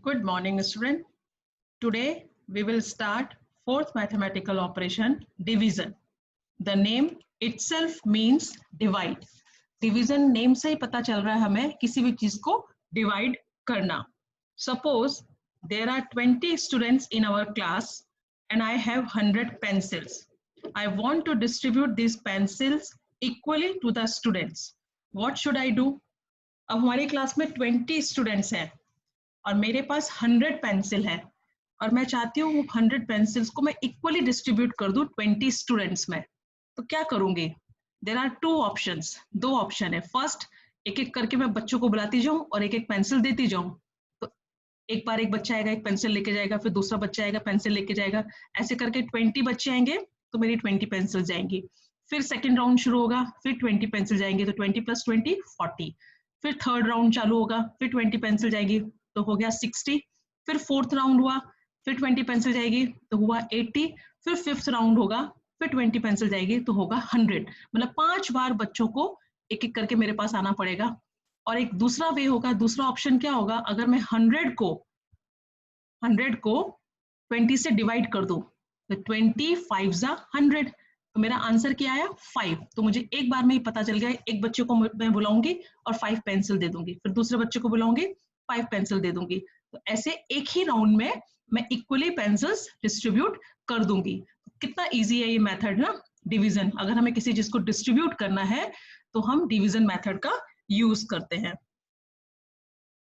Good morning, student. Today we will start fourth mathematical operation, division. The name itself means divide. Division name से ही पता चल रहा है हमें किसी भी चीज को divide करना. Suppose there are 20 students in our class and I have 100 pencils. I want to distribute these pencils equally to the students. What should I do? अब हमारी क्लास में 20 स्टूडेंट्स हैं और मेरे पास 100 पेंसिल है और मैं चाहती हूँ 100 पेंसिल्स को मैं इक्वली डिस्ट्रीब्यूट कर दूं 20 स्टूडेंट्स में. तो क्या करूंगी? देयर आर टू ऑप्शंस, दो ऑप्शन है. फर्स्ट, एक एक करके मैं बच्चों को बुलाती जाऊं और एक एक पेंसिल देती जाऊं. तो एक बार एक बच्चा आएगा, एक पेंसिल लेके जाएगा, फिर दूसरा बच्चा आएगा, पेंसिल लेके जाएगा. ऐसे करके 20 बच्चे आएंगे तो मेरी 20 पेंसिल जाएंगी. फिर सेकेंड राउंड शुरू होगा, फिर 20 पेंसिल जाएंगे, तो 20 + 20 40. फिर थर्ड राउंड चालू होगा, फिर 20 पेंसिल जाएगी तो हो गया 60. फिर फोर्थ राउंड हुआ, फिर 20 पेंसिल जाएगी तो हुआ 80. फिर फिफ्थ राउंड होगा, फिर 20 पेंसिल जाएगी तो होगा 100. मतलब 5 बार बच्चों को एक एक करके मेरे पास आना पड़ेगा. और एक दूसरा वे होगा, दूसरा ऑप्शन क्या होगा, अगर मैं 100 को 20 से डिवाइड कर दूं तो 20 5 * 100. तो मेरा आंसर क्या आया? 5. तो मुझे एक बार में ही पता चल गया, एक बच्चे को मैं बुलाऊंगी और 5 पेंसिल दे दूंगी, फिर दूसरे बच्चे को बुलाऊंगी, 5 पेंसिल दे दूंगी. तो ऐसे एक ही राउंड में मैं इक्वली पेंसिल्स डिस्ट्रीब्यूट कर दूंगी. कितना इजी है ये मेथड ना, डिवीजन. अगर हमें किसी चीज को डिस्ट्रीब्यूट करना है तो हम डिवीजन मेथड का यूज करते हैं.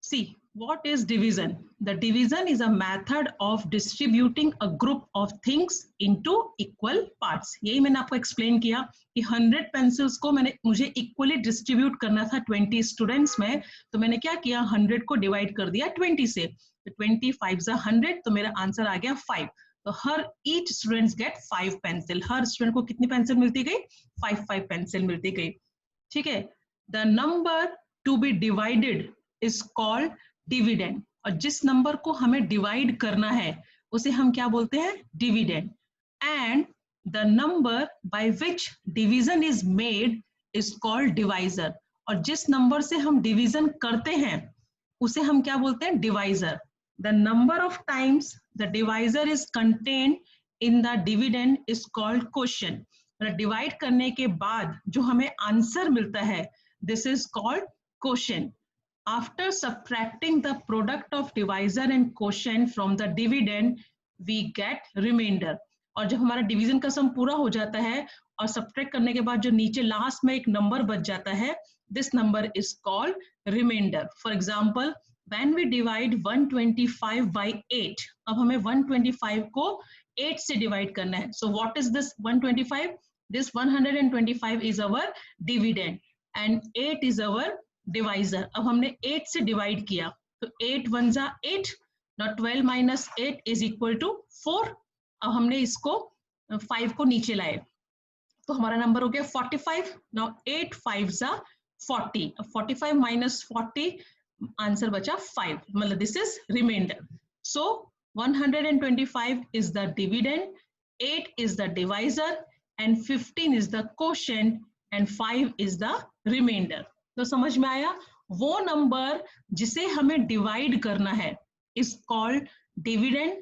See, what is division? The division is a method of distributing a group of things into equal parts. यही मैंने आपको explain किया कि 100 pencils को मुझे equally distribute करना था 20 students में. तो मैंने क्या किया, 100 को divide कर दिया 20 से. तो 20 5 * 100, तो मेरा आंसर आ गया 5. तो हर each students get 5 pencil. हर स्टूडेंट को कितनी पेंसिल मिलती गई? 5 पेंसिल मिलती गई. ठीक है. The number to be divided is called dividend. और जिस नंबर को हमें डिवाइड करना है उसे हम क्या बोलते हैं? Dividend. And the number by which division is made is called divisor. और जिस नंबर से हम डिवीजन करते हैं उसे हम क्या बोलते हैं? Divisor. The number of times the divisor is contained in the dividend is called quotient. Divide करने के बाद जो हमें आंसर मिलता है, this is called quotient. After subtracting the product of divisor and quotient from the dividend, we get remainder. और जब हमारा डिवीजन का सम पूरा हो जाता है और सब्ट्रैक्ट करने के बाद जो नीचे लास्ट में एक नंबर बच जाता है, this number is called remainder. For example, when we divide 125 by 8, अब हमें 125 को 8 से डिवाइड करना है. So what is this 125? This 125 is our dividend and 8 is our divisor. अब हमने 8 से डिवाइड किया तो 8 * 1 = 8. Now 12 - 8 is equal to 4. अब हमने इसको 5 को नीचे लाए तो हमारा नंबर हो गया 45. Now 8 5 * 40. अब 45 - 40 आंसर बचा 5. मतलब this is reminder. So 125 is the dividend, 8 is the divisor and 15 is the quotient and 5 is the remainder. तो समझ में आया? वो नंबर जिसे हमें डिवाइड करना है इज कॉल्ड डिविडेंड.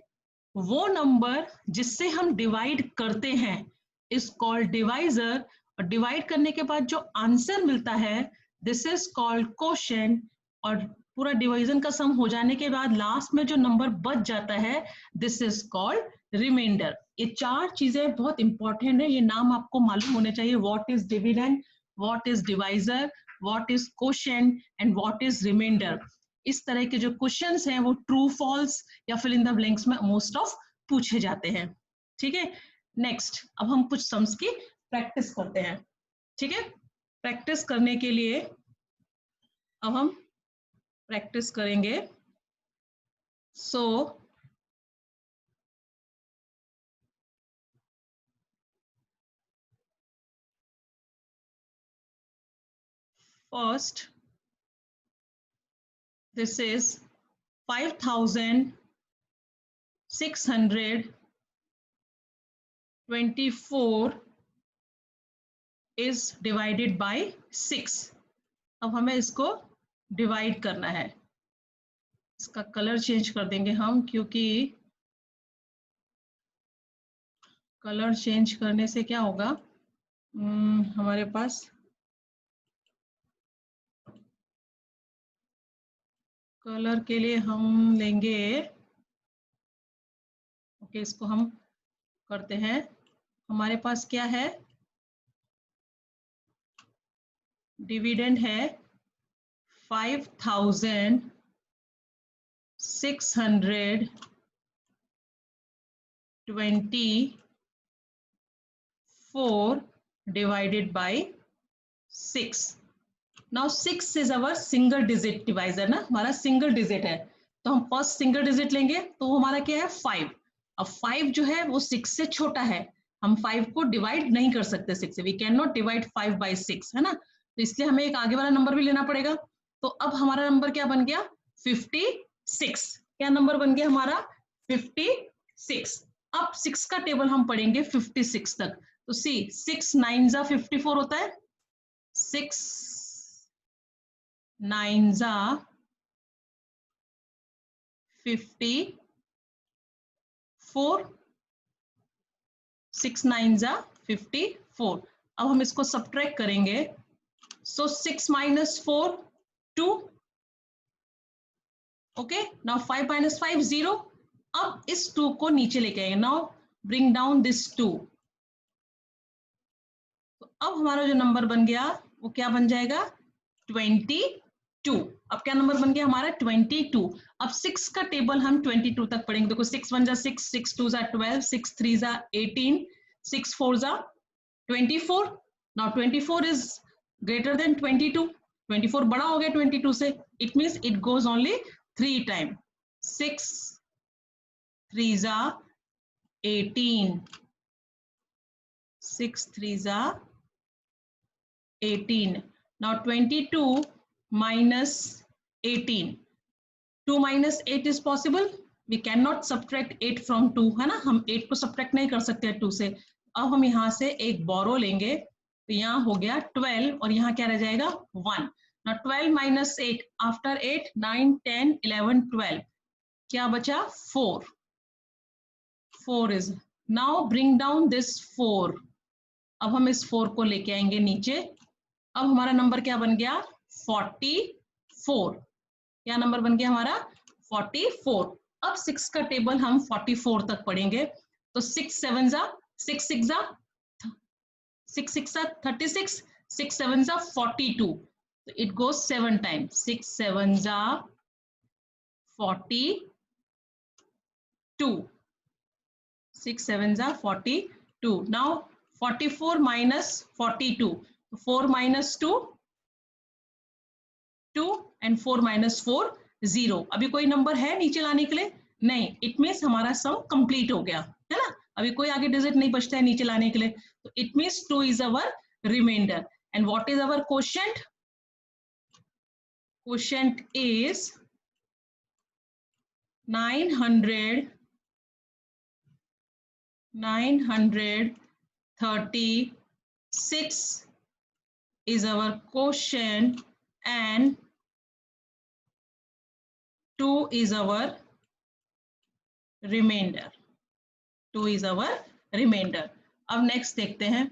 वो नंबर जिससे हम डिवाइड करते हैं इज कॉल्ड डिवाइजर. और डिवाइड करने के बाद जो आंसर मिलता है दिस इज कॉल्ड क्वोशिएंट. और पूरा डिवीजन का सम हो जाने के बाद लास्ट में जो नंबर बच जाता है दिस इज कॉल्ड रिमाइंडर. ये 4 चीजें बहुत इंपॉर्टेंट है, ये नाम आपको मालूम होने चाहिए. What is dividend, what is divisor, what is quotient and what is remainder. इस तरह के जो क्वेश्चंस हैं वो ट्रू फॉल्स या फिल इन द ब्लैंक्स में मोस्ट ऑफ पूछे जाते हैं. ठीक है. नेक्स्ट, अब हम कुछ सम्स की प्रैक्टिस करते हैं. ठीक है. प्रैक्टिस करने के लिए अब हम प्रैक्टिस करेंगे. सो first, this is 5624 is divided by 6. अब हमें इसको डिवाइड करना है. इसका कलर चेंज कर देंगे हम, क्योंकि कलर चेंज करने से क्या होगा, हमारे पास कलर के लिए हम लेंगे, ओके इसको हम करते हैं, हमारे पास क्या है, डिविडेंड है 5624 divided by 6. Now 6 is our single digit divisor ना, हमारा सिंगल डिजिट है, तो हम फर्स्ट सिंगल डिजिट लेंगे, तो हमारा क्या है 5. अब 5 जो है वो 6 से छोटा है, हम 5 को डिवाइड नहीं कर सकते 6 से, we can not divide 5 by 6 है ना, तो इसलिए हमें एक आगे वाला नंबर भी लेना पड़ेगा. तो अब हमारा नंबर क्या बन गया 56. क्या नंबर बन गया हमारा 56. अब 6 का टेबल हम पढ़ेंगे 56 तक, तो सी 6 9 जा 54 होता है, 6 9 जा 54, 6 9 जा 54. अब हम इसको सब्ट्रैक्ट करेंगे, सो 6 minus 4 2. Okay now 5 minus 5 0. अब इस 2 को नीचे लेके आएंगे, नाउ ब्रिंग डाउन दिस 2. तो अब हमारा जो नंबर बन गया वो क्या बन जाएगा 22. अब क्या नंबर बन गया हमारा 22. अब 6 का टेबल हम 22 तक पढ़ेंगे, देखो 6 1 जा 6, 6 2 जा 12, 6 3 जा 18, 6 4 जा 24. Now 24 is greater than 22. 24 बड़ा हो गया 22 से, it means it goes only 3 time. 6 3 जा 18, 6 3 जा 18. Now 22 minus 18. 2 minus 8 is possible. We cannot subtract 8 from 2 है ना, हम 8 को subtract नहीं कर सकते 2 से. अब हम यहाँ से एक बोरो लेंगे, तो यहाँ हो गया 12 और यहाँ क्या रह जाएगा 1. Now 12 minus 8, after 8 9 10 11 12, क्या बचा 4. 4 is, now bring down this 4. अब हम इस 4 को लेके आएंगे नीचे. अब हमारा नंबर क्या बन गया 44. क्या नंबर बन गया हमारा 44. अब 6 का टेबल हम 44 तक पढ़ेंगे, तो 6 7 जा 6 6 जा 6 6 जा 36, 6 7 जा 42, तो इट गोज 7 टाइम. 6 7 जा 42, 6 7 जा 42. Now 44 minus 42, 4 minus 2 2 and 4 minus 4 0. अभी कोई नंबर है नीचे लाने के लिए नहीं, इट मीन्स हमारा सम कंप्लीट हो गया है ना, अभी कोई आगे डिजिट नहीं बचता है नीचे लाने के लिए, तो it means 2 is our remainder. And what is our quotient? Quotient is 936 is our quotient, and 2 is our remainder. 2 is our remainder. अब नेक्स्ट देखते हैं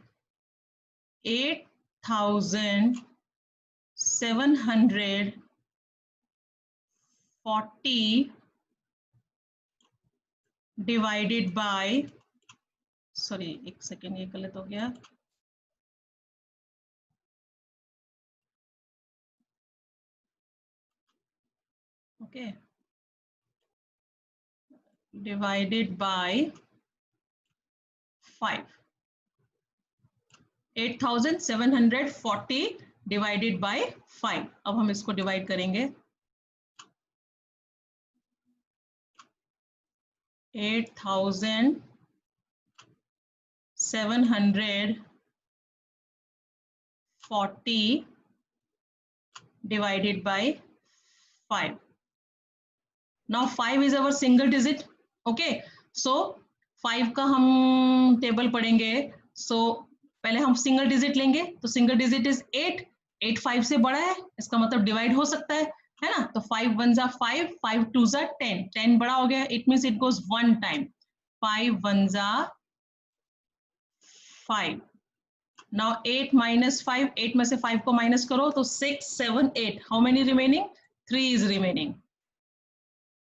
8740 divided by, सॉरी एक सेकेंड ये गलत हो गया, okay divided by 5. 8740 divided by 5. अब हम इसको डिवाइड करेंगे, 8740 divided by 5. Now 5 is our single digit. Okay, so 5 का हम टेबल पढ़ेंगे. So पहले हम सिंगल डिजिट लेंगे, तो सिंगल डिजिट इज 8. 8 5 से बड़ा है, इसका मतलब डिवाइड हो सकता है, है ना। तो 5 1 जा 5, 5 2 जा 10, 10 बड़ा हो गया, it means it goes 1 time, 5 1 जा 5। नाउ 8 minus 5, 8 में से 5 को माइनस करो तो 6 7 8, how many remaining, 3 is remaining,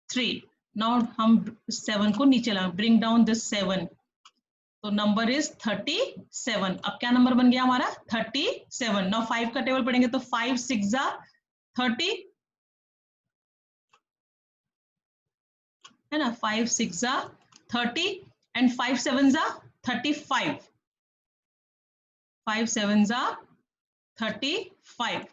3। Now हम 7 को नीचे लाएं, ब्रिंग डाउन दिस 7, तो नंबर इज 37। अब क्या नंबर बन गया हमारा, 37। नाउ 5 का टेबल पढ़ेंगे तो 5 6 जा 30, है ना, 5 6 जा 30 एंड 5 7 जा 35, 5 7 जा 35।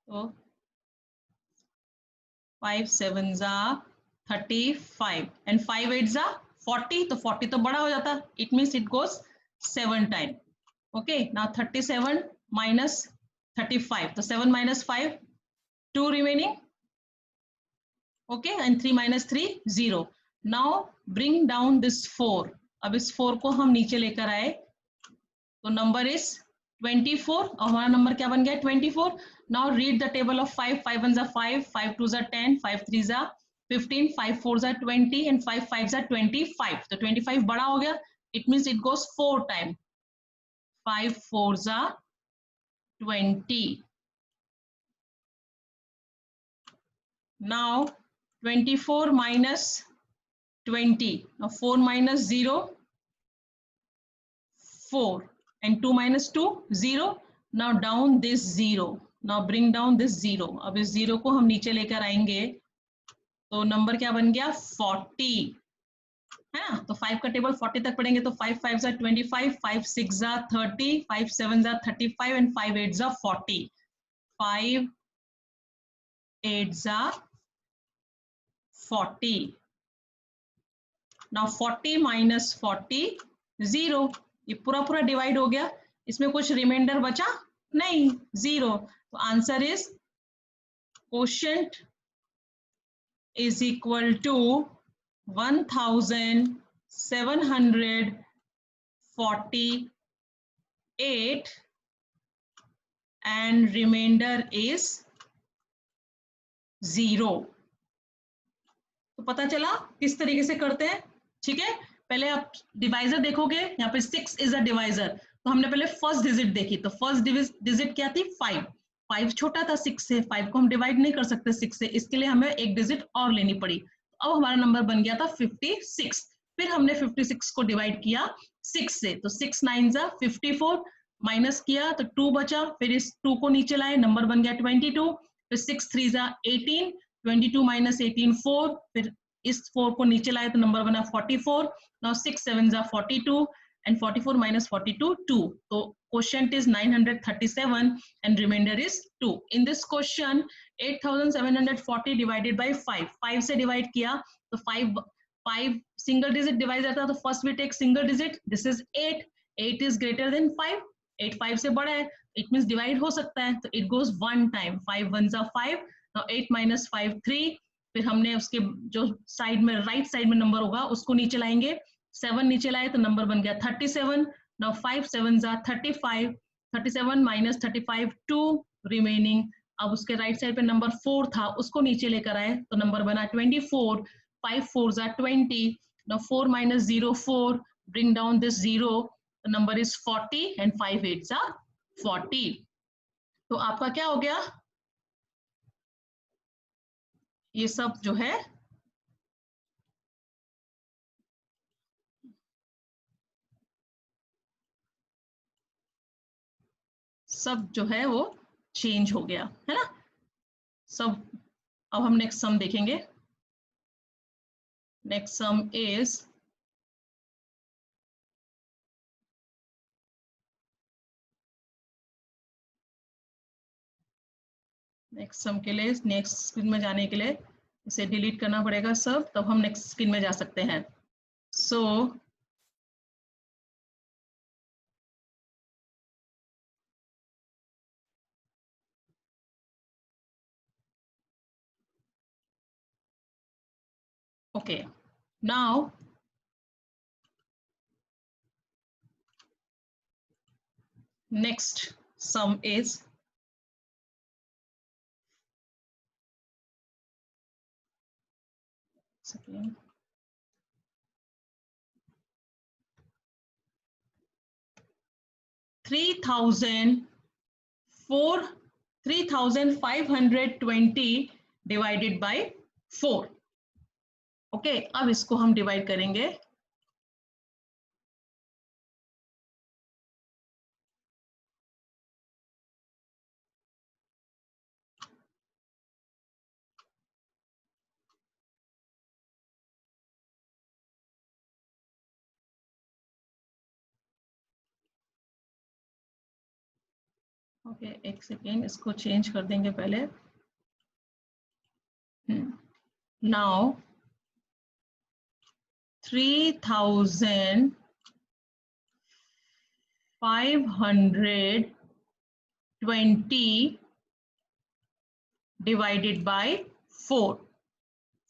तो 5 7 जा 35 एंड 5 8 जा 40, तो 40 तो बड़ा हो जाता, it means it goes 7 time. Okay, now 37 minus 35, तो 7 minus 5, 2 remaining, okay, and 3 minus 3 0। now bring down this 4, अब इस 4 को हम नीचे लेकर आए तो नंबर इज 24, और हमारा नंबर क्या बन गया, 24। Now read the table of 5, 5 1 जा 5, 5 2 जा 10, 5 3 जा 15, 5 4 जा 20 एंड 5 5 जा 25, तो 25 बड़ा हो गया, it means it goes 4 time, 5 4 जा 20। now 24 minus 20, now 4 minus 0 4 and 2 minus 2 0। now down this 0, now bring down this 0, अब इस 0 को हम नीचे लेकर आएंगे तो नंबर क्या बन गया, 40, है ना। तो 5 का टेबल 40 तक पढ़ेंगे तो 5 5 जा 25, 5 6 जा 30, 5 7 जा 35 एंड 5 8 जा 40, 5 8 जा 40। नाउ 40 minus 40 0, ये पूरा पूरा डिवाइड हो गया, इसमें कुछ रिमाइंडर बचा नहीं, 0। तो answer is quotient is equal to 1748 and reminder is 0। तो पता चला किस तरीके से करते हैं, ठीक है। पहले आप डिवाइजर देखोगे, यहाँ पे 6 इज अ डिवाइजर, तो हमने पहले फर्स्ट डिजिट देखी, तो फर्स्ट डिजिट क्या थी, 5, 5 छोटा था 6 से, 5 को हम डिवाइड नहीं कर सकते 6 से, इसके लिए हमें एक डिजिट और लेनी पड़ी, अब हमारा नंबर बन गया था 56। फिर हमने 56 को डिवाइड किया 6 से, तो 6 9 जा 54, माइनस किया तो 2 बचा, फिर इस 2 को नीचे लाए, नंबर बन गया 22, फिर 6 3 जा 18, 22 माइनस 18 4, फिर इस 4 को नीचे लाए तो नंबर बना 44। नाउ 6 7 जा 42 एंड 44 minus 42 2, तो quotient is 937 and remainder is 2। in this question 8740 divided by 5, 5 से divide किया तो 5 single digit divisor था, तो first we take single digit, this is 8, 8 is greater than 5, 8 5 से बड़ा है, it means divide हो सकता है, तो it goes 1 time, 5 1 जा 5, now 8 minus 5 3, फिर हमने उसके जो साइड में राइट साइड में नंबर होगा उसको नीचे लाएंगे, 7 नीचे लाए तो नंबर बन गया 37। नाउ 5 7 जा 35, 37 माइनस 35 2 रिमेनिंग, अब उसके राइट साइड पे नंबर 4 था उसको नीचे लेकर आए तो नंबर बना 24, 5 4 जा 20, now 4 minus 0 4, bring down this 0, number is 40 and 5 8 जा 40। तो आपका क्या हो गया, ये सब जो है सब जो है वो चेंज हो गया, है ना सब। अब हम नेक्स्ट सम देखेंगे, next sum is next sum के लिए नेक्स्ट स्क्रीन में जाने के लिए इसे डिलीट करना पड़ेगा सब, तब हम नेक्स्ट स्क्रीन में जा सकते हैं। So okay, now Next sum is 3,520 divided by 4. Okay, अब इसको हम डिवाइड करेंगे. ओके, एक सेकेंड, इसको चेंज कर देंगे पहले. Now 3,520 divided by 4.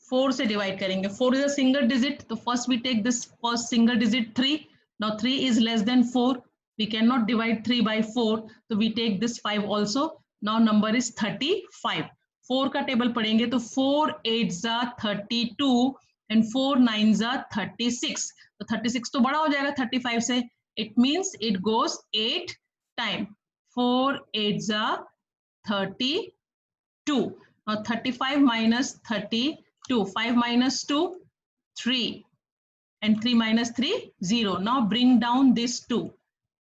4 से डिवाइड करेंगे. 4 इज अ सिंगल डिजिट, तो first we take this first single digit 3. Now 3 is less than 4. We cannot divide 3 by 4, so we take this 5 also. Now number is 35. 4 का table पढ़ेंगे तो 4 8s are 32 and 4 9s are 36. तो 36 तो बड़ा हो जाएगा 35 से. It means it goes 8 time. 4 8s are 32. Now 35 minus 32. 5 minus 2, 3. And 3 minus 3, 0. Now bring down this 2.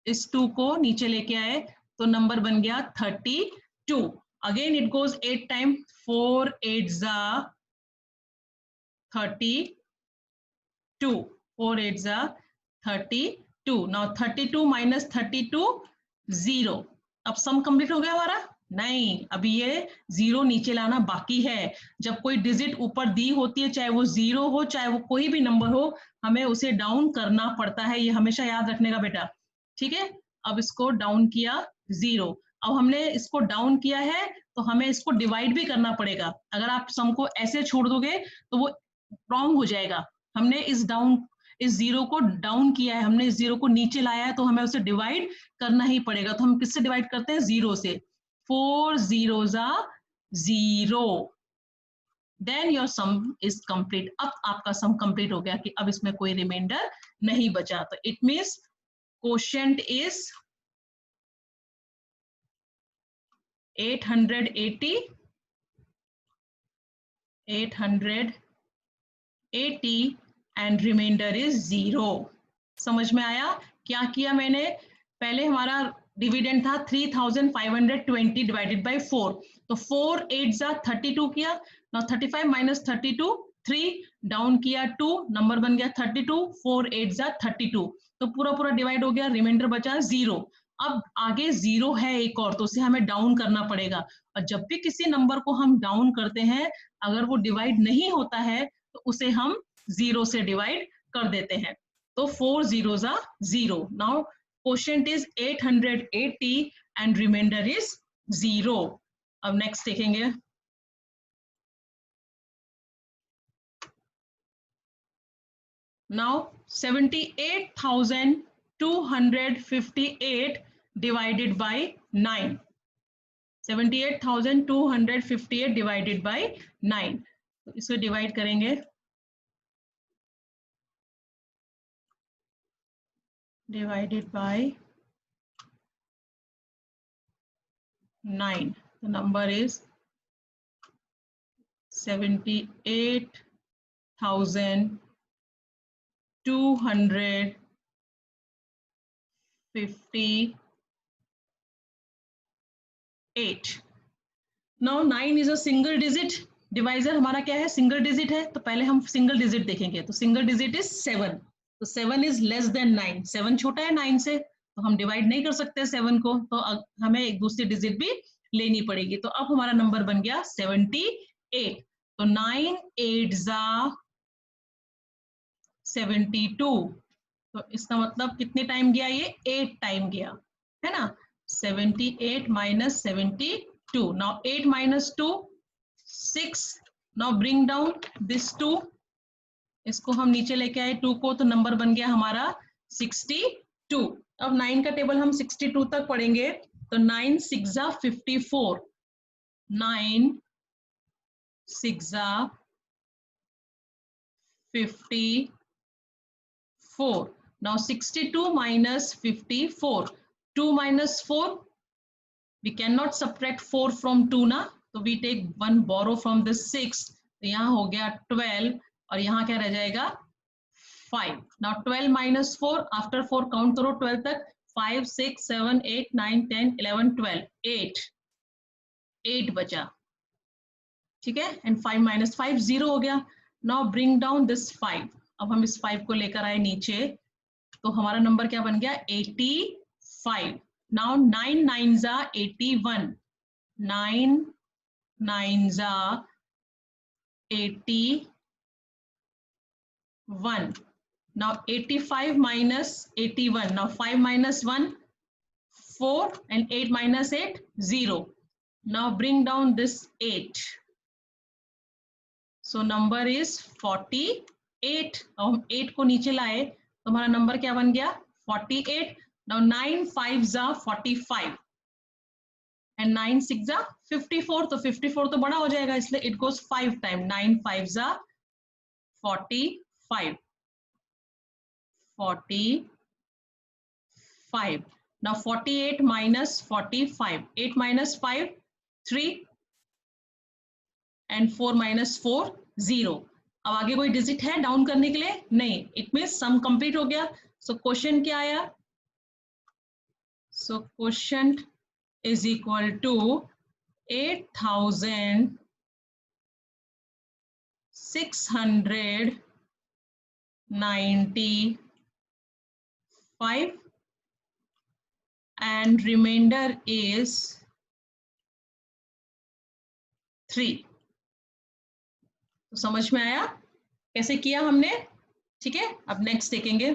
इस 2 को नीचे लेके आए तो नंबर बन गया 32. Again it goes 8 time. 4 8s are 32. 4 8s are 32. Now 32 minus 32, 0. अब सम कंप्लीट हो गया हमारा? नहीं, अभी ये 0 नीचे लाना बाकी है. जब कोई डिजिट ऊपर दी होती है, चाहे वो 0 हो चाहे वो कोई भी नंबर हो, हमें उसे डाउन करना पड़ता है. ये हमेशा याद रखने का बेटा, ठीक है. अब इसको डाउन किया 0. अब हमने इसको डाउन किया है तो हमें इसको डिवाइड भी करना पड़ेगा. अगर आप सम को ऐसे छोड़ दोगे तो वो रॉन्ग हो जाएगा. हमने इस 0 को डाउन किया है, हमने इस 0 को नीचे लाया है, तो हमें उसे डिवाइड करना ही पड़ेगा. तो हम किससे डिवाइड करते हैं? 0 से. 4 zeros are 0. Then your sum is complete. अब आपका सम कंप्लीट हो गया कि अब इसमें कोई रिमाइंडर नहीं बचा. तो it means quotient is 880 and remainder is 0. समझ में आया? क्या किया मैंने? पहले हमारा डिविडेंड था 3,520 डिवाइडेड बाय 4. तो 4 8s are 32 किया. Now 35 minus 32, 3. डाउन किया 2, नंबर बन गया 32. 4 8s are 32. तो पूरा पूरा डिवाइड हो गया, रिमाइंडर बचा 0. अब आगे 0 है एक और, तो उसे हमें डाउन करना पड़ेगा. और जब भी किसी नंबर को हम डाउन करते हैं, अगर वो डिवाइड नहीं होता है तो उसे हम 0 से डिवाइड कर देते हैं. तो 4 zeros are 0. Now quotient is 880 and remainder is 0. अब नेक्स्ट देखेंगे. Now 78,258 divided by 9. 78,258 divided by 9. तो इसे डिवाइड करेंगे. Divided by 9. The number is 78,258. Now 9 is a single digit. Divisor हमारा क्या है? सिंगल डिजिट है. तो पहले हम सिंगल डिजिट देखेंगे. तो सिंगल डिजिट इज 7. तो 7 इज लेस देन 9. 7 छोटा है 9 से, तो हम डिवाइड नहीं कर सकते 7 को. तो हमें एक दूसरी डिजिट भी लेनी पड़ेगी. तो अब हमारा नंबर बन गया 78. तो 9 8s are 72. तो इसका मतलब कितने टाइम गया? ये 8 टाइम गया है ना. 78 minus 72. Now 8 minus 2, 6. Now bring down this 2. इसको हम नीचे लेके आए 2 को, तो नंबर बन गया हमारा 62. अब 9 का टेबल हम 62 तक पढ़ेंगे, तो 9 6 जा 54, 9 6 जा 54. Now 62 minus 54, 2 minus 4, we cannot subtract 4 from 2 ना, तो we take 1 borrow from the 6, तो यहाँ हो गया 12 और यहाँ क्या रह जाएगा 5. Now 12 minus 4, after 4 count करो 12 तक, 5 6 7 8 9 10 11 12, 8 बचा, ठीक है, and 5 minus 5 0 हो गया. Now bring down this 5, अब हम इस 5 को लेकर आए नीचे, तो हमारा नंबर क्या बन गया 85. Now 9 9s are 81, 9 9s are 81. Now 85 minus 81, now 5 minus 1 4 and 8 minus 8 0. Now bring down this 8, so number is 48. अब हम 8 को नीचे लाए तो हमारा नंबर क्या बन गया 48. Now 9 5s are 45 and 9 6s are 54, तो 54 तो बड़ा हो जाएगा, इसलिए it goes 5 times. 9 5s are 45, 45. Now 48 minus 45, 8 minus 5 3 and 4 minus 4 0. अब आगे कोई डिजिट है डाउन करने के लिए नहीं, इट मीन सम कंप्लीट हो गया. सो क्वेश्चन क्या आया, so question is equal to 8695 and remainder is 3. तो समझ में आया कैसे किया हमने, ठीक है. अब नेक्स्ट देखेंगे.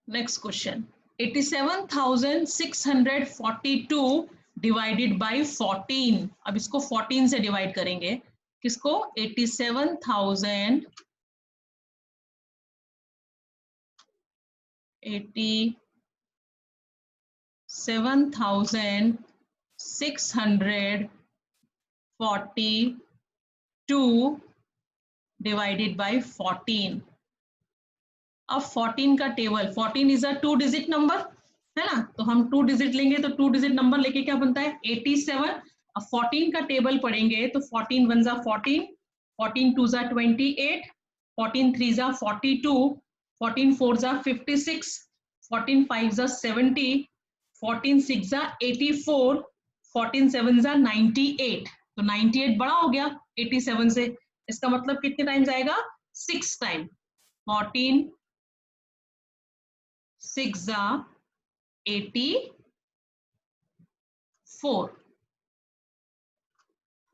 Next question, 87,642 divided by 14. अब इसको 14 से डिवाइड करेंगे, किसको 87,642 डिवाइडेड बाय 14. अब 14 का table, 14 is a 2 digit number है ना, तो हम 2 डिजिट लेंगे, तो 2 डिजिट नंबर लेके क्या बनता है 87. अब 14 का टेबल पढ़ेंगे तो 14 1 जा 14, 14 2 जा 28, 14 3 जा 42, 14 4 जा 56, 14 5 जा 70, 14 6 जा 84, 14 7 जा 98. तो 98 बड़ा हो गया 87 से, इसका मतलब कितने टाइम्स आएगा 6 time. 14 6 are 84,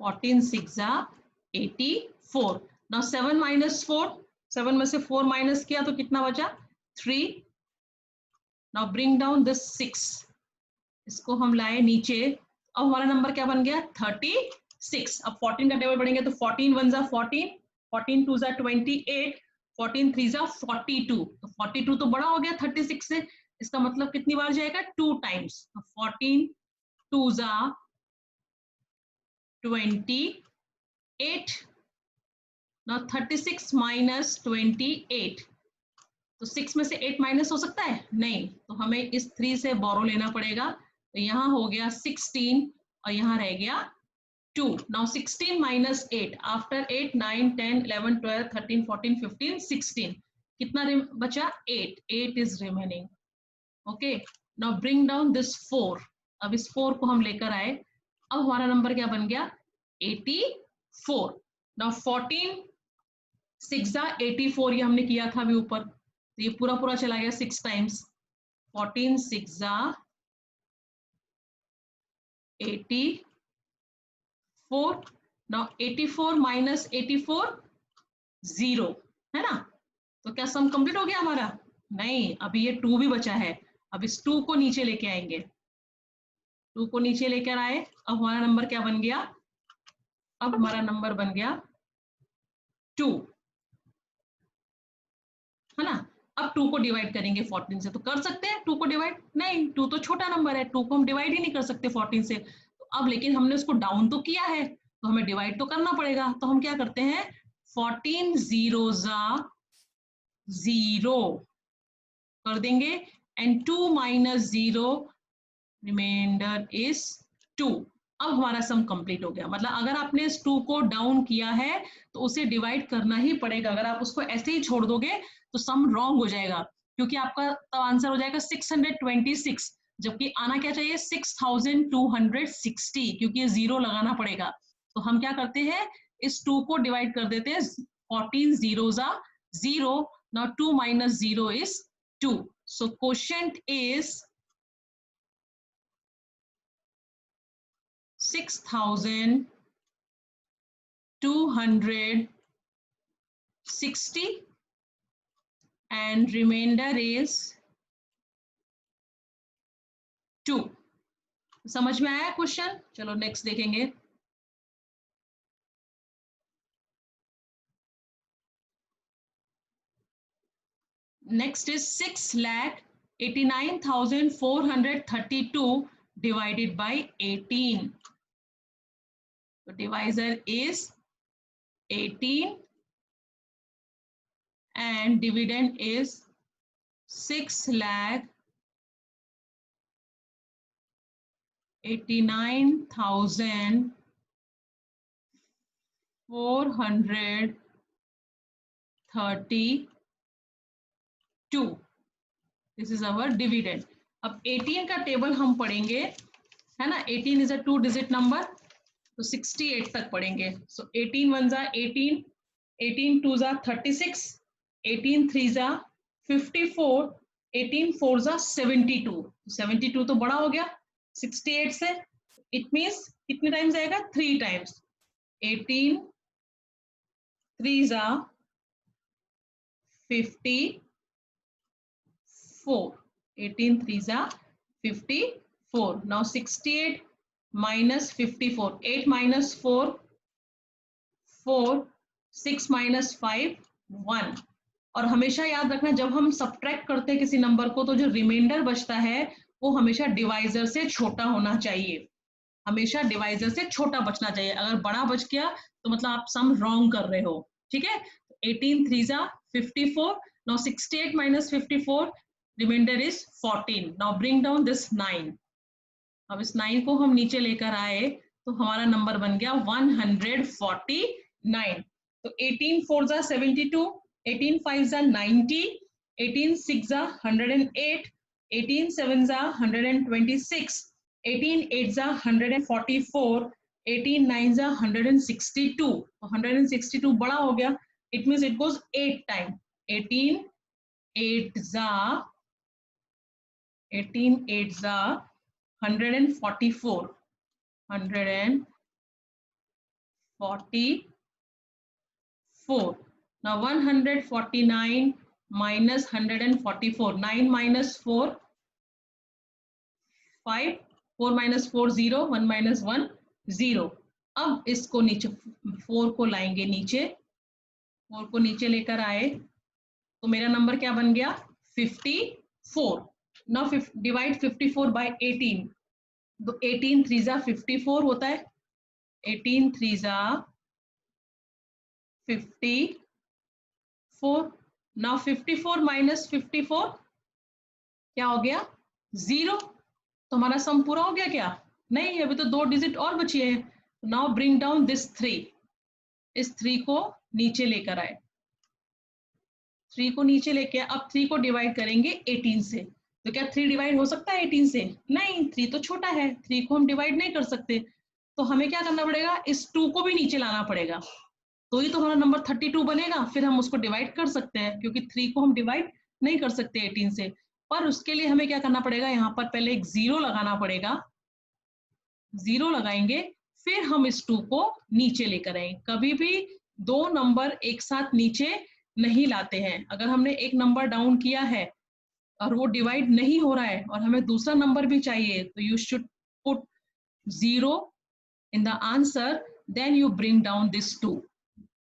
14 6 are 84. Now 7 minus 4, 7 में से 4 माइनस किया तो कितना बचा 3. Now bring down this 6, इसको हम लाए नीचे, अब हमारा नंबर क्या बन गया 36. अब 14 का टेबल पढ़ेंगे तो 14 1 जा 14, 14 2 जा 28, 14 3 जा 42, तो 42 तो बड़ा हो गया 36 से, इसका मतलब कितनी बार जाएगा 2 टाइम्स. 14 2 जा 28. नाउ 36 माइनस 28, तो 6 में से 8 माइनस हो सकता है नहीं, तो हमें इस 3 से बोरो लेना पड़ेगा, तो यहाँ हो गया 16 और यहाँ रह गया 2. Now 16 minus 8, after 8 9 10 11 12 13 14 15 16, कितना बचा 8. 8 is remaining. Okay, now bring down this 4. अब इस 4 को हम लेकर आए, अब हमारा नंबर क्या बन गया 84. Now 14 6 जा 84, ये हमने किया था अभी ऊपर, तो ये पूरा पूरा चला गया 6 टाइम्स. 14 6 जा 84. Now 84 minus 84 0 है ना, तो क्या सम कंप्लीट हो गया हमारा नहीं, अभी ये 2 भी बचा है. अब इस 2 को नीचे लेके आएंगे, 2 को नीचे लेकर आए, अब हमारा नंबर क्या बन गया, अब हमारा नंबर बन गया 2. है ना। अब 2 को डिवाइड करेंगे 14 से, तो कर सकते हैं 2 को डिवाइड? नहीं, 2 तो छोटा नंबर है, 2 को हम डिवाइड ही नहीं कर सकते 14 से। तो अब लेकिन हमने उसको डाउन तो किया है, तो हमें डिवाइड तो करना पड़ेगा। तो हम क्या करते हैं, 14 zeros are 0 कर देंगे, एंड 2 minus 0 रिमाइंडर इज 2। अब हमारा सम कंप्लीट हो गया। मतलब अगर आपने इस 2 को डाउन किया है तो उसे डिवाइड करना ही पड़ेगा। अगर आप उसको ऐसे ही छोड़ दोगे तो सम रॉन्ग हो जाएगा, क्योंकि आपका तब आंसर हो जाएगा 626, जबकि आना क्या चाहिए 6260, क्योंकि ये 0 लगाना पड़ेगा। तो हम क्या करते हैं, इस 2 को डिवाइड कर देते हैं, 14 zeros are 0, now 2 minus 0 is 2, so quotient is 6260 and remainder is 2। समझ में आया क्वेश्चन? चलो नेक्स्ट देखेंगे। Next is 6,89,432 divided by 18. The divisor is 18 and dividend is 6,89,432। This is our dividend. अब 18 का टेबल हम पढ़ेंगे, है ना। 18 इज अ 2 डिजिट नंबर, तो 68 तक पढ़ेंगे। सो 18 1 जा 18, 18 2 जा 36, 18 3 जा 54, 18 4 जा 72। 72 तो बड़ा हो गया 68 से, इट मीन्स कितने टाइम्स आएगा, 3 टाइम्स। 18 3 जा 54, 18 3 जा 54। now 68 minus 54, 8 minus 4 4, 6 minus 5 1। और हमेशा याद रखना, जब हम सब्ट्रैक्ट करते हैं किसी नंबर को, तो जो रिमाइंडर बचता है वो हमेशा डिवाइजर से छोटा होना चाहिए। हमेशा डिवाइजर से छोटा बचना चाहिए। अगर बड़ा बच गया तो मतलब आप सम रॉन्ग कर रहे हो, ठीक है। 18 3 जा 54, now 68 minus 54, remainder is 14। now bring down this 9। अब इस 9 को हम नीचे लेकर आए तो हमारा नंबर बन गया 149। तो 18 4 जा 72, 18 5 जा 90, 18 6 जा 108, 18 7 जा 126, 18 8 जा 144, 18 9 जा 162। 162 बड़ा हो गया, it means it goes 8 time. 18 8 जा 144, 144। now 149 minus 144, 9 minus 4 5, 4 minus 4 0, 1 minus 1 0। अब इसको नीचे 4 को लाएंगे नीचे, 4 को नीचे लेकर आए तो मेरा नंबर क्या बन गया 54। now डिवाइड 54 by 18, तो 18 3 जा 54 होता है, 18 3 जा 54। now 54 minus 54 क्या हो गया 0। तो हमारा सम पूरा हो गया क्या? नहीं, अभी तो 2 डिजिट और बची है। नाउ ब्रिंग डाउन दिस 3, इस 3 को नीचे लेकर आए, 3 को नीचे लेके अब 3 को डिवाइड करेंगे 18 से। तो क्या 3 डिवाइड हो सकता है 18 से? नहीं, 3 तो छोटा है, 3 को हम डिवाइड नहीं कर सकते। तो हमें क्या करना पड़ेगा, इस 2 को भी नीचे लाना पड़ेगा, तो ही तो हमारा नंबर 32 बनेगा, फिर हम उसको डिवाइड कर सकते हैं, क्योंकि 3 को हम डिवाइड नहीं कर सकते 18 से। पर उसके लिए हमें क्या करना पड़ेगा, यहाँ पर पहले एक 0 लगाना पड़ेगा, 0 लगाएंगे, फिर हम इस 2 को नीचे लेकर आएंगे। कभी भी 2 नंबर एक साथ नीचे नहीं लाते हैं। अगर हमने एक नंबर डाउन किया है और वो डिवाइड नहीं हो रहा है और हमें दूसरा नंबर भी चाहिए, तो you should put 0 in the answer, then you bring down this 2।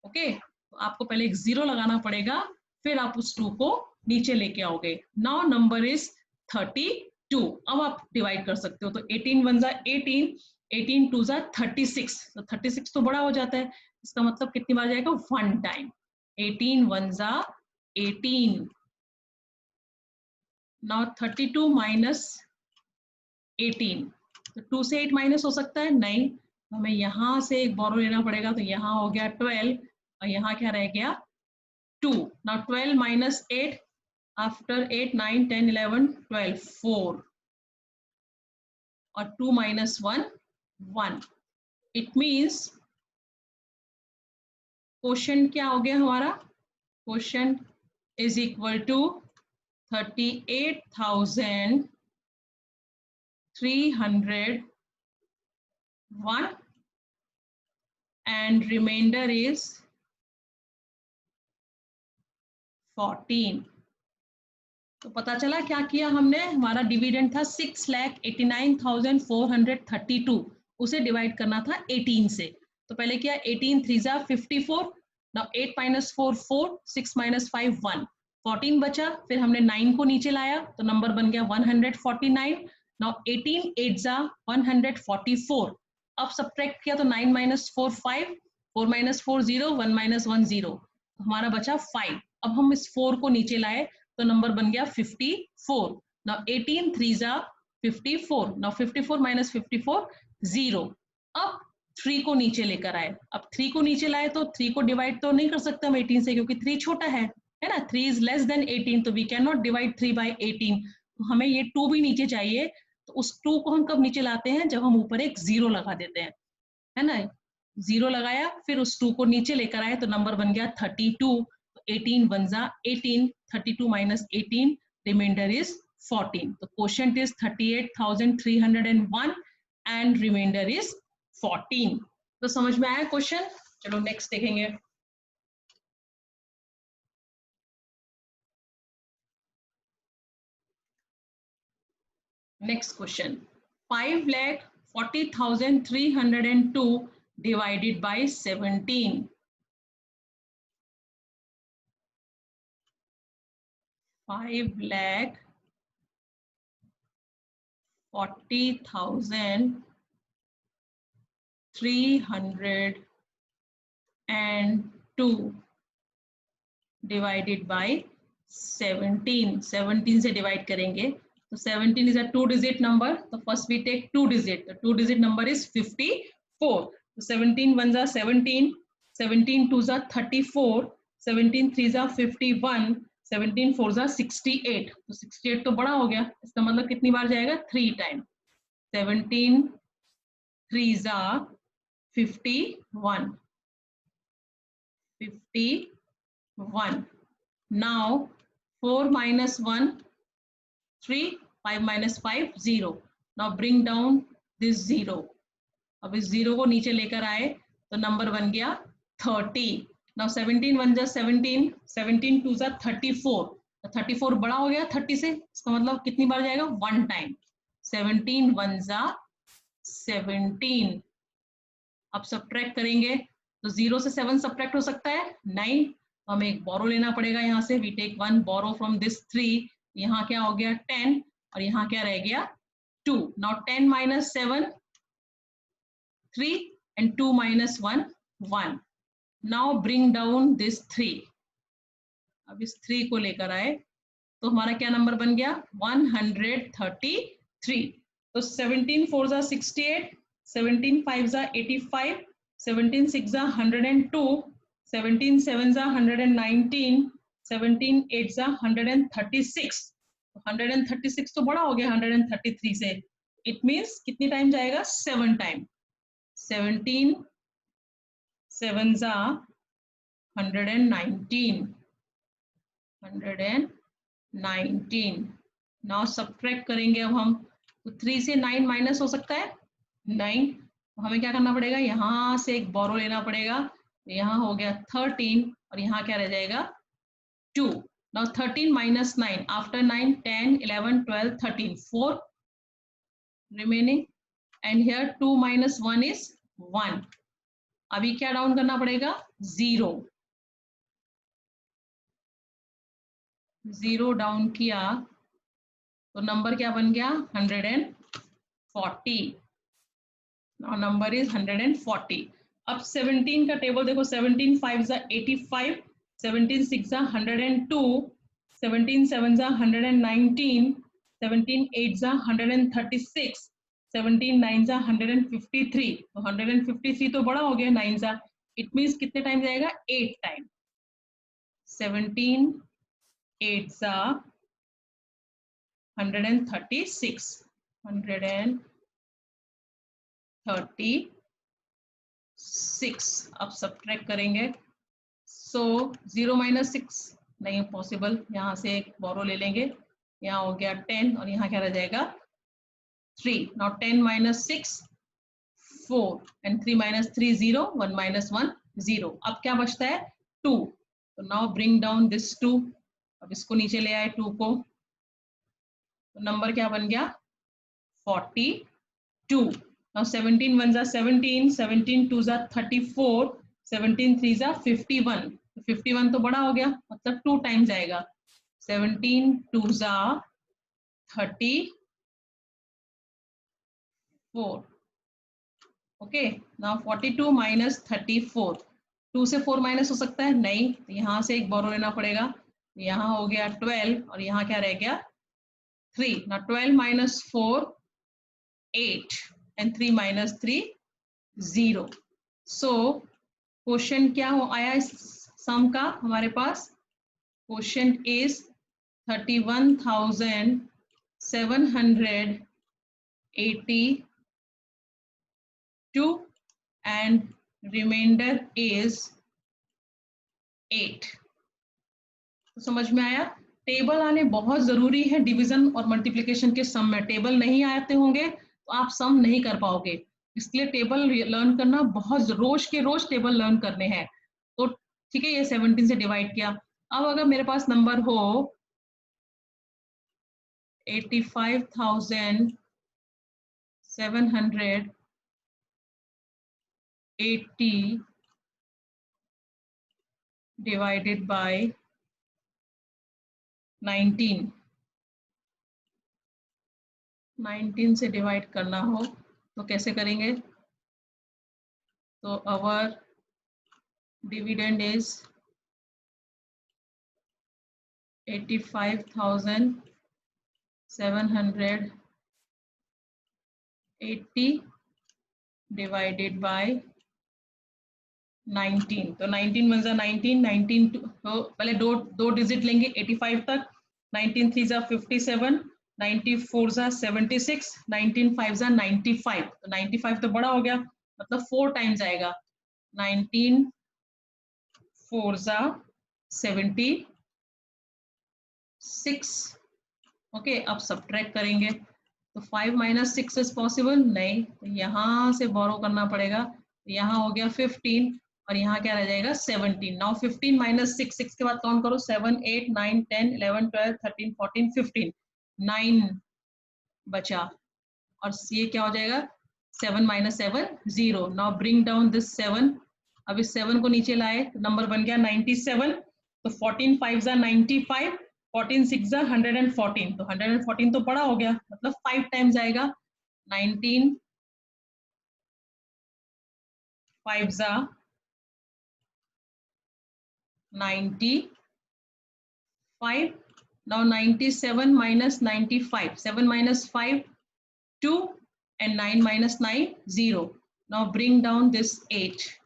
Okay, तो आपको पहले एक 0 लगाना पड़ेगा, फिर आप उस 2 को नीचे लेके आओगे। Now number is 32। अब आप डिवाइड कर सकते हो, तो 18 1 जा 18, 18 2 जा 36, तो 36 तो बड़ा हो जाता है, इसका मतलब कितनी बार जाएगा, 1 टाइम। 18 1 जा 18। नाउ 32 माइनस 18, तो 2 से 8 माइनस हो सकता है, नहीं, हमें यहां से एक बोरो लेना पड़ेगा, तो यहाँ हो गया 12 और यहाँ क्या रह गया 2। नाउ 12 माइनस 8, आफ्टर 8 9 10 11 12 4 और 2 माइनस 1 1। इट मीन्स क्वोशंट क्या हो गया हमारा, quotient is equal to 38,301 and remainder is 14। तो पता चला क्या किया हमने, हमारा डिविडेंड था 6,89,432, उसे डिवाइड करना था 18 से। तो पहले किया 18 3 जा 54, नाउ 8 माइनस 4 4, 6 माइनस 5 1, 14 बचा, फिर हमने 9 को नीचे लाया तो नंबर बन गया 149। नाउ 18 8 जा 144, अब सब्ट्रैक्ट किया तो 9 माइनस 4 5, 4 माइनस 4 0, 1 माइनस 1 0, हमारा बचा 5। अब हम इस 4 को नीचे लाए तो नंबर बन गया 54। नाउ 18 3 जा 54, नाउ 54 माइनस 54 0। अब 3 को नीचे लेकर आए, अब 3 को नीचे लाए तो 3 को डिवाइड तो नहीं कर सकते हम 18 से, क्योंकि 3 छोटा है ना, 3 इज लेस देन 18, तो we can not divide 3 by 18, तो हमें ये 2 भी नीचे चाहिए। तो उस 2 को हम कब नीचे लाते हैं, जब हम ऊपर एक 0 लगा देते हैं, है ना, 0 लगाया, फिर उस 2 को नीचे लेकर आए तो नंबर बन गया 32। 18 1 जा 18, 32 माइनस 18, रिमाइंडर इज 14। तो quotient is 38,301 and reminder is 14। तो समझ में आया क्वेश्चन, चलो नेक्स्ट देखेंगे। Next question, 5,40,302 divided by 17। 5,40,302 divided by 17। 17 से डिवाइड करेंगे तो 17 is a 2-digit number, तो first we take 2 digit, the 2-digit number is 54। तो 17 1 जा 17, 17 2 जा 34, 17 3 जा 51, 17 4 जा 68, तो 68 तो बड़ा हो गया, इसका मतलब कितनी बार जाएगा, 3 टाइम। 17 3 जा 51, 51। Now 4 minus 1 3, 5 minus 5 0। Now bring down this 0, अब इस 0 को नीचे लेकर आए तो नंबर बन गया 30। Now 17 1 जा 17, 17 2 जा 34, 34 बड़ा हो गया 30 से, इसका मतलब कितनी बार जाएगा, 1 टाइम। 17 1 जा 17। अब सब्ट्रैक्ट करेंगे तो 0 से 7 सब्ट्रैक्ट हो सकता है, नहीं, तो हमें एक बोरो लेना पड़ेगा यहाँ से, we take 1 borrow from this 3, यहाँ क्या हो गया 10 और यहाँ क्या रह गया 2। Now 10 minus 7 3 and 2 minus 1 1। Now bring down this 3, अब इस 3 को लेकर आए तो हमारा क्या नंबर बन गया 133। तो 17 4 जा 68, 17 5 जा 85, 17 6 जा 102, 17 7 जा 119, 17 8 जा 136, 136 तो बड़ा हो गया 133 से, इट मीन्स कितनी टाइम जाएगा, 7 टाइम। 17 7 जा 119, 119। नाउ सब्ट्रैक्ट करेंगे अब हम, तो 3 से 9 माइनस हो सकता है, 9, तो हमें क्या करना पड़ेगा, यहाँ से एक बोरो लेना पड़ेगा, यहाँ हो गया 13 और यहाँ क्या रह जाएगा 2। Now 13 minus 9, after 9 10 11 12 13, 4 remaining, and here 2 minus 1 is 1। अभी क्या डाउन करना पड़ेगा, 0। 0 डाउन किया तो नंबर क्या बन गया 140. Now number is 140. अब 17 का टेबल देखो 17 5 जा 85, 17 6 जा 102, 17 7 जा 119, 17 8 जा 136, 17 9 जा 153. तो 153 तो बड़ा हो गया 9 जा. इट मीन्स कितने टाइम जाएगा 8 टाइम. 17 8 जा 136, 136. अब सब्ट्रैक्ट करेंगे. सो 0 माइनस 6 नहीं पॉसिबल. यहाँ से एक बोरो ले लेंगे. यहाँ हो गया 10 और यहाँ क्या रह जाएगा 3. Now 10 minus 6 4 and 3 minus 3 0, 1 minus 1 0. अब क्या बचता है 2. तो नाउ ब्रिंग डाउन दिस 2. अब इसको नीचे ले आए 2 को. तो नंबर क्या बन गया 42. Now 17 1 जा 17, 17 2 जा 34, 17 3 जा 51. 51 तो बड़ा हो गया मतलब 2 टाइम जाएगा. 17 2 जा 34. ओके. Now 42 minus 34. 2 से 4 माइनस हो सकता है नहीं. तो यहाँ से एक बोरो लेना पड़ेगा. यहाँ हो गया 12 और यहाँ क्या रह गया 3. ना 12 minus 4 8 and 3 minus 3 0. So question क्या हो आया इस सम का हमारे पास. Question is 31,782 and remainder is 8. तो समझ में आया. टेबल आने बहुत जरूरी है डिवीजन और मल्टीप्लिकेशन के सम में. टेबल नहीं आते होंगे तो आप सम नहीं कर पाओगे. इसलिए टेबल लर्न करना बहुत रोज के रोज टेबल लर्न करने हैं. तो ठीक है ये 17 से डिवाइड किया. अब अगर मेरे पास नंबर हो 85,780 डिवाइडेड बाय 19. 19 से डिवाइड करना हो तो कैसे करेंगे. तो our dividend is 85,780 divided by 19. तो 19 1 जा 19, 19 तो पहले दो डिजिट लेंगे 85 तक. 19 3 जा 57, 94 जा 76, 19 5 जा 95. तो 95 तो बड़ा हो गया मतलब 4 टाइम्स आएगा. 19 4 जा 76. ओके. अब सब्ट्रैक्ट करेंगे तो 5 माइनस 6 इज पॉसिबल नहीं. तो यहाँ से बोरो करना पड़ेगा. यहाँ हो गया 15 और यहाँ क्या रह जाएगा 17. नाउ 15 माइनस 6, 6 के बाद काउंट करो 7 8 9 10 11 12 13 14 15. 9 बचा और ये क्या हो जाएगा 7 minus 7 0. Now bring down this 7. अब इस 7 को नीचे लाए तो नंबर बन गया 97. तो 14 5 जा 95, 14 6 जा 114. तो 114 तो बड़ा हो गया मतलब 5 टाइम्स आएगा. 19 5 जा 95. Now 97 minus 95, 7 minus 5 2 and 9 minus 9 0. Now bring down this 8.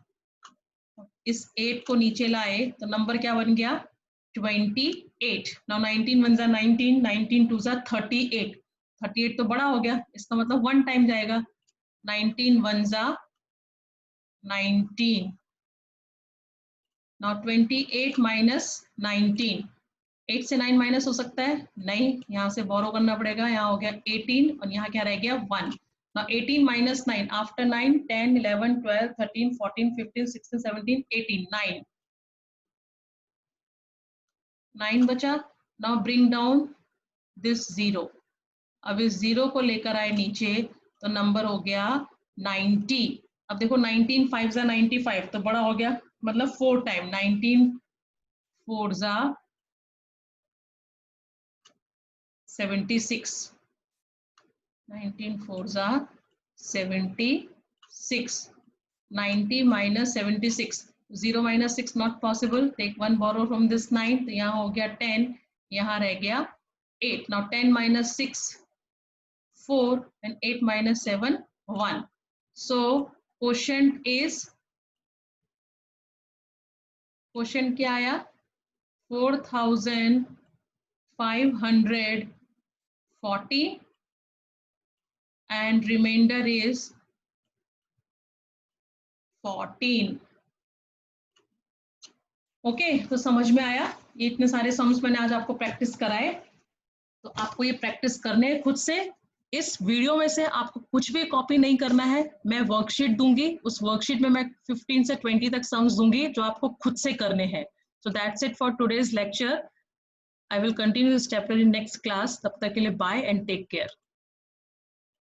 इस 8 को नीचे लाए तो नंबर क्या बन गया 28. Now 19 1 जा 19, 19 2 जा 38. 38 तो बड़ा हो गया इसका मतलब 1 टाइम जाएगा. 19 1 जा 19. Now 28 minus 19. 8 से 9 माइनस हो सकता है नहीं. यहाँ से बोरो करना पड़ेगा. यहाँ हो गया 18 और यहाँ क्या रह गया 1. Now 18 minus 9 after 9 10 11 12 13 14 15 16 17 18 9. 9 बचा. Now bring down this 0. अब इस 0 को लेकर आए नीचे तो नंबर हो गया 90. अब देखो 19 5 जा 95 तो बड़ा हो गया मतलब 4 टाइम. 19 4 जा 76. 19 fours are 76. 90 minus 76. 0 minus 6 not possible. Take one borrow from this 9. तो यहाँ हो गया 10. यहाँ रह गया 8. Now 10 minus 6, 4, and 8 minus 7, 1. So quotient is, quotient क्या आया? 4540 and remainder is 14. ओके, तो समझ में आया? ये इतने सारे सम्स मैंने आज आपको प्रैक्टिस कराए, तो आपको ये प्रैक्टिस करने हैं खुद से। इस वीडियो में से आपको कुछ भी कॉपी नहीं करना है, मैं वर्कशीट दूंगी, उस वर्कशीट में मैं 15 से 20 तक सम्स दूंगी जो आपको खुद से करने हैं। So that's it for today's lecture. I will continue this chapter in next class. तब तक के लिए बाय एंड टेक केयर।